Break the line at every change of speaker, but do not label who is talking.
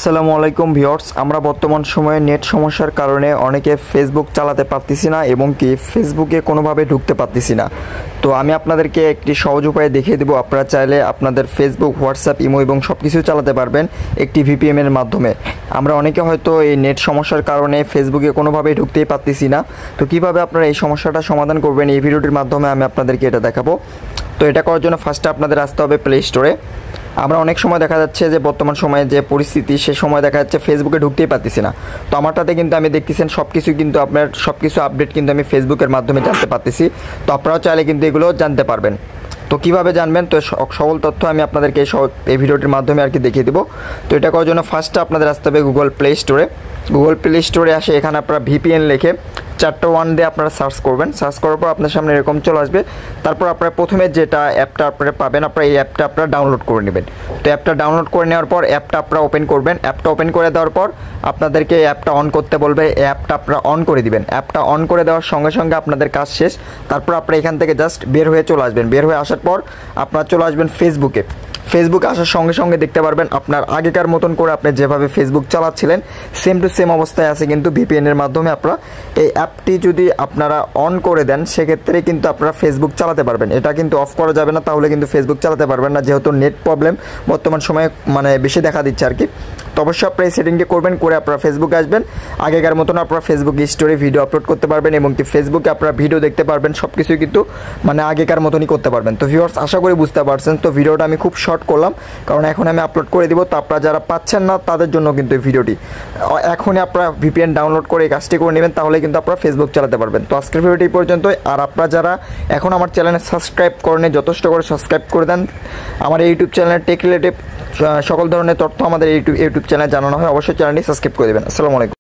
আসসালামু আলাইকুম ভিউয়ার্স, আমরা বর্তমান সময়ে নেট সমস্যার কারণে অনেকে ফেসবুক চালাতে পারতেছি না এবং কি ফেসবুকে কোনোভাবে ঢুকতে পারতেছি না। তো আমি আপনাদেরকে একটি সহজ উপায় দেখিয়ে দেবো। আপনারা চাইলে আপনাদের ফেসবুক, হোয়াটসঅ্যাপ, ইমো এবং সব কিছু চালাতে পারবেন একটি ভিপিএন এর মাধ্যমে। আমরা অনেকে হয়তো এই নেট সমস্যার কারণে ফেসবুকে কোনোভাবেই ঢুকতেই পারতেছি না। তো কিভাবে আপনারা এই সমস্যাটা সমাধান করবেন এই ভিডিওটির মাধ্যমে আমি আপনাদেরকে এটা দেখাবো। তো এটা করার জন্য ফার্স্টে আপনাদের আসতে হবে প্লে স্টোরে। আমরা অনেক সময় দেখা যাচ্ছে যে বর্তমান সময়ে যে পরিস্থিতি, সে সময় দেখা যাচ্ছে ফেসবুকে ঢুকতেই পারতেছি না। তো আমারটাতে কিন্তু আমি দেখতেছেন সব কিছু কিন্তু আপনার সব কিছু আপডেট কিন্তু আমি ফেসবুকের মাধ্যমে জানতে পারতেছি। তো আপনারাও চাইলে কিন্তু এগুলো জানতে পারবেন। তো কীভাবে জানবেন, তো সকল তথ্য আমি আপনাদেরকে এই ভিডিওটির মাধ্যমে আর কি দেখিয়ে দেবো। তো এটা করার জন্য ফার্স্টে আপনাদের আসতে হবে গুগল প্লে স্টোরে। গুগল প্লে স্টোরে আসে এখানে আপনারা ভিপিএন লিখে 4টা 1 দিয়ে আপনারা সার্চ করবেন। সার্চ করার পর আপনার সামনে এরকম চলে আসবে। তারপর আপনারা প্রথমে যেটা অ্যাপটা আপনারা পাবেন, আপনারা এই অ্যাপটা আপনারা ডাউনলোড করে নেবেন। তো অ্যাপটা ডাউনলোড করে নেওয়ার পর অ্যাপটা আপনারা ওপেন করবেন। অ্যাপটা ওপেন করে দেওয়ার পর আপনাদেরকে অ্যাপটা অন করতে বলবে। অ্যাপটা আপনারা অন করে দিবেন। অ্যাপটা অন করে দেওয়ার সঙ্গে সঙ্গে আপনাদের কাজ শেষ। তারপর আপনারা এখান থেকে জাস্ট বের হয়ে চলে আসবেন। বের হয়ে আসার পর আপনারা চলে আসবেন ফেসবুকে। ফেসবুকে আসার সঙ্গে সঙ্গে দেখতে পারবেন আপনার আগেকার মতন করে আপনি যেভাবে ফেসবুক চালাচ্ছিলেন সেম টু সেম অবস্থায় আছে কিন্তু ভিপিএনের মাধ্যমে। আপনারা এই অ্যাপটি যদি আপনারা অন করে দেন সেক্ষেত্রে কিন্তু আপনারা ফেসবুক চালাতে পারবেন। এটা কিন্তু অফ করা যাবে না, তাহলে কিন্তু ফেসবুক চালাতে পারবেন না, যেহেতু নেট প্রবলেম বর্তমান সময়ে বেশি দেখা দিচ্ছে আর কি। তো অবশ্যই আপনারা এই সেটিংটি করবেন, করে আপনারা ফেসবুকে আসবেন। আগেকার মতন আপনারা ফেসবুক স্টোরি ভিডিও আপলোড করতে পারবেন এবং কি ফেসবুকে আপনারা ভিডিও দেখতে পারবেন। সব কিছুই কিন্তু আগেকার মতনই করতে পারবেন। তো ভিউয়ার্স, আশা করি বুঝতে পারছেন। তো ভিডিওটা আমি খুব শর্ট করলাম কারণ এখন আমি আপলোড করে দিব। তো আপনারা যারা পাচ্ছেন না তাদের জন্য কিন্তু এই ভিডিওটি। এখনই আপনারা ভিপিএন ডাউনলোড করে এই কাজটি করে নেবেন, তাহলে কিন্তু আপনারা ফেসবুক চালাতে পারবেন। তো আজকের ভিডিওটি পর্যন্তই। আর আপনারা যারা এখন আমার চ্যানেলে সাবস্ক্রাইব করেন, যথেষ্ট করে সাবস্ক্রাইব করে দেন। আমার এই ইউটিউব চ্যানেলে টেক রিলেটেড সকল ধরনের তথ্য আমাদের ইউটিউব চ্যানেলে জানানো হয়। অবশ্যই চ্যানেলটি সাবস্ক্রাইব করে দেবেন। আসসালামু আলাইকুম।